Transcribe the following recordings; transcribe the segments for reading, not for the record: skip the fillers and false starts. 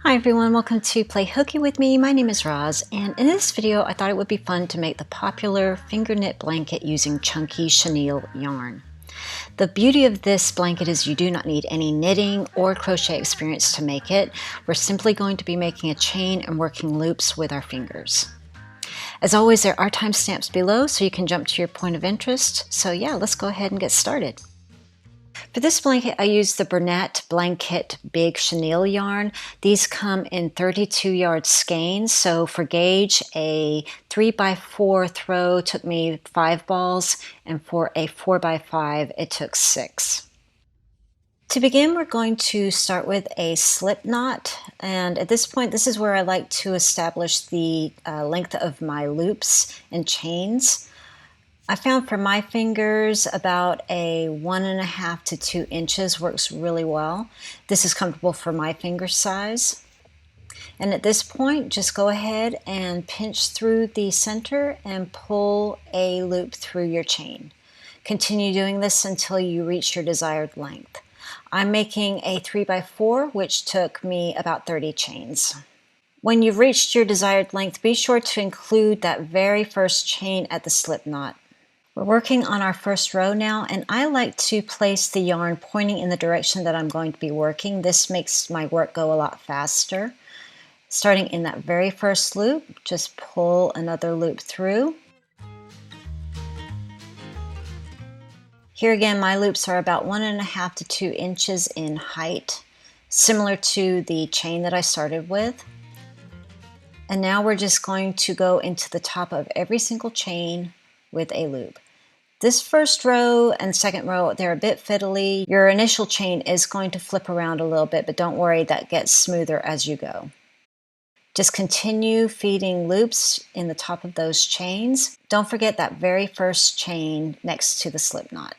Hi everyone, welcome to Play Hooky with me. My name is Roz, and in this video I thought it would be fun to make the popular finger knit blanket using chunky chenille yarn. The beauty of this blanket is you do not need any knitting or crochet experience to make it. We're simply going to be making a chain and working loops with our fingers. As always, there are timestamps below so you can jump to your point of interest. So yeah, let's go ahead and get started. For this blanket, I used the Bernat Blanket Big Chenille yarn. These come in 32-yard skeins. So for gauge, a 3x4 throw took me 5 balls, and for a 4x5, it took 6. To begin, we're going to start with a slip knot, and at this point, this is where I like to establish the length of my loops and chains. I found for my fingers about a 1.5 to 2 inches works really well. This is comfortable for my finger size. And at this point, just go ahead and pinch through the center and pull a loop through your chain. Continue doing this until you reach your desired length. I'm making a 3x4, which took me about 30 chains. When you've reached your desired length, be sure to include that very first chain at the slip knot. We're working on our first row now, and I like to place the yarn pointing in the direction that I'm going to be working. This makes my work go a lot faster. Starting in that very first loop, just pull another loop through. Here again, my loops are about 1.5 to 2 inches in height, similar to the chain that I started with. And now we're just going to go into the top of every single chain with a loop. This first row and second row, they're a bit fiddly. Your initial chain is going to flip around a little bit, but don't worry, that gets smoother as you go. Just continue feeding loops in the top of those chains. Don't forget that very first chain next to the slip knot.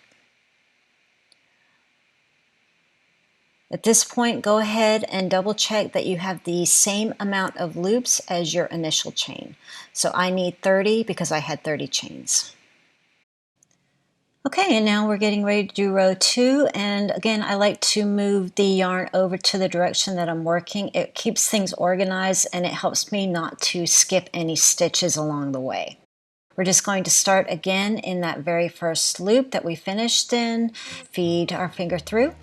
At this point, go ahead and double check that you have the same amount of loops as your initial chain. So I need 30 because I had 30 chains. Okay, and now we're getting ready to do row 2, and again, I like to move the yarn over to the direction that I'm working. It keeps things organized and it helps me not to skip any stitches along the way. We're just going to start again in that very first loop that we finished in, feed our finger through,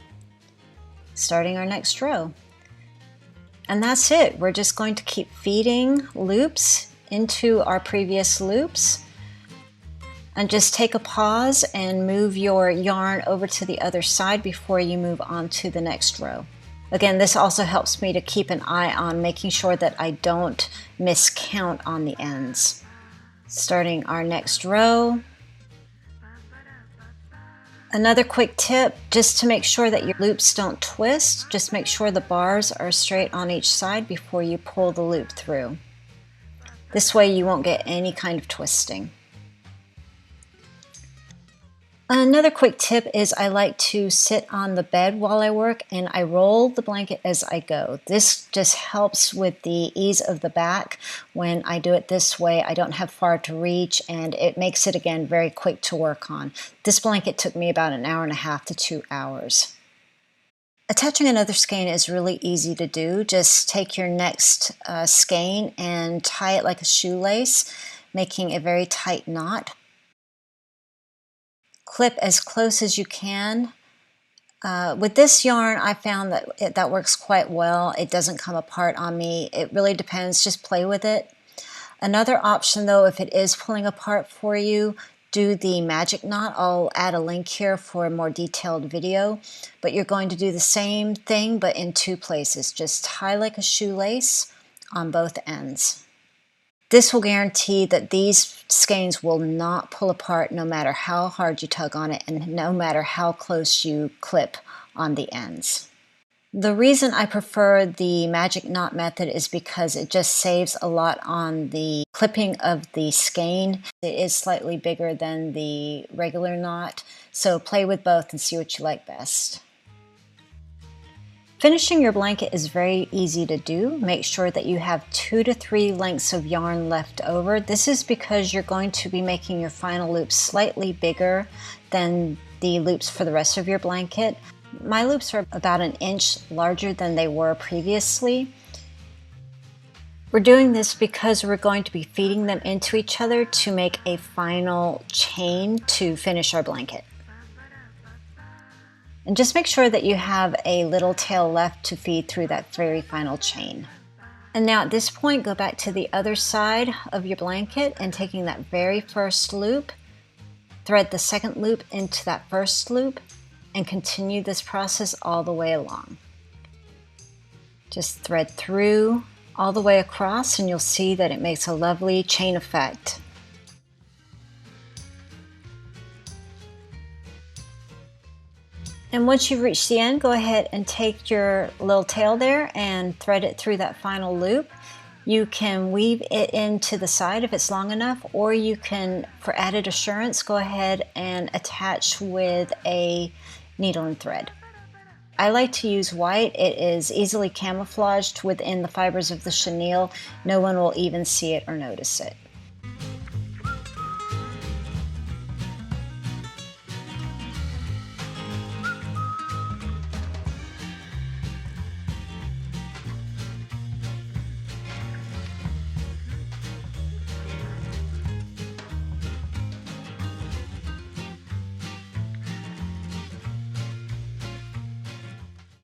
starting our next row. And that's it. We're just going to keep feeding loops into our previous loops. And just take a pause and move your yarn over to the other side before you move on to the next row. Again, this also helps me to keep an eye on making sure that I don't miscount on the ends. Starting our next row. Another quick tip, just to make sure that your loops don't twist, just make sure the bars are straight on each side before you pull the loop through. This way you won't get any kind of twisting. Another quick tip is I like to sit on the bed while I work, and I roll the blanket as I go. This just helps with the ease of the back. When I do it this way, I don't have far to reach, and it makes it, again, very quick to work on. This blanket took me about 1.5 to 2 hours. Attaching another skein is really easy to do. Just take your next skein and tie it like a shoelace, making a very tight knot. Clip as close as you can. With this yarn, I found that that works quite well. It doesn't come apart on me. It really depends. Just play with it. Another option, though, if it is pulling apart for you, do the magic knot. I'll add a link here for a more detailed video. But you're going to do the same thing, but in 2 places. Just tie like a shoelace on both ends. This will guarantee that these skeins will not pull apart no matter how hard you tug on it and no matter how close you clip on the ends. The reason I prefer the magic knot method is because it just saves a lot on the clipping of the skein. It is slightly bigger than the regular knot, so play with both and see what you like best. Finishing your blanket is very easy to do. Make sure that you have 2 to 3 lengths of yarn left over. This is because you're going to be making your final loops slightly bigger than the loops for the rest of your blanket. My loops are about 1 inch larger than they were previously. We're doing this because we're going to be feeding them into each other to make a final chain to finish our blanket. And just make sure that you have a little tail left to feed through that very final chain. And now at this point, go back to the other side of your blanket and taking that very first loop, thread the second loop into that first loop and continue this process all the way along. Just thread through all the way across and you'll see that it makes a lovely chain effect. And once you've reached the end, go ahead and take your little tail there and thread it through that final loop. You can weave it into the side if it's long enough, or you can, for added assurance, go ahead and attach with a needle and thread. I like to use white. It is easily camouflaged within the fibers of the chenille. No one will even see it or notice it.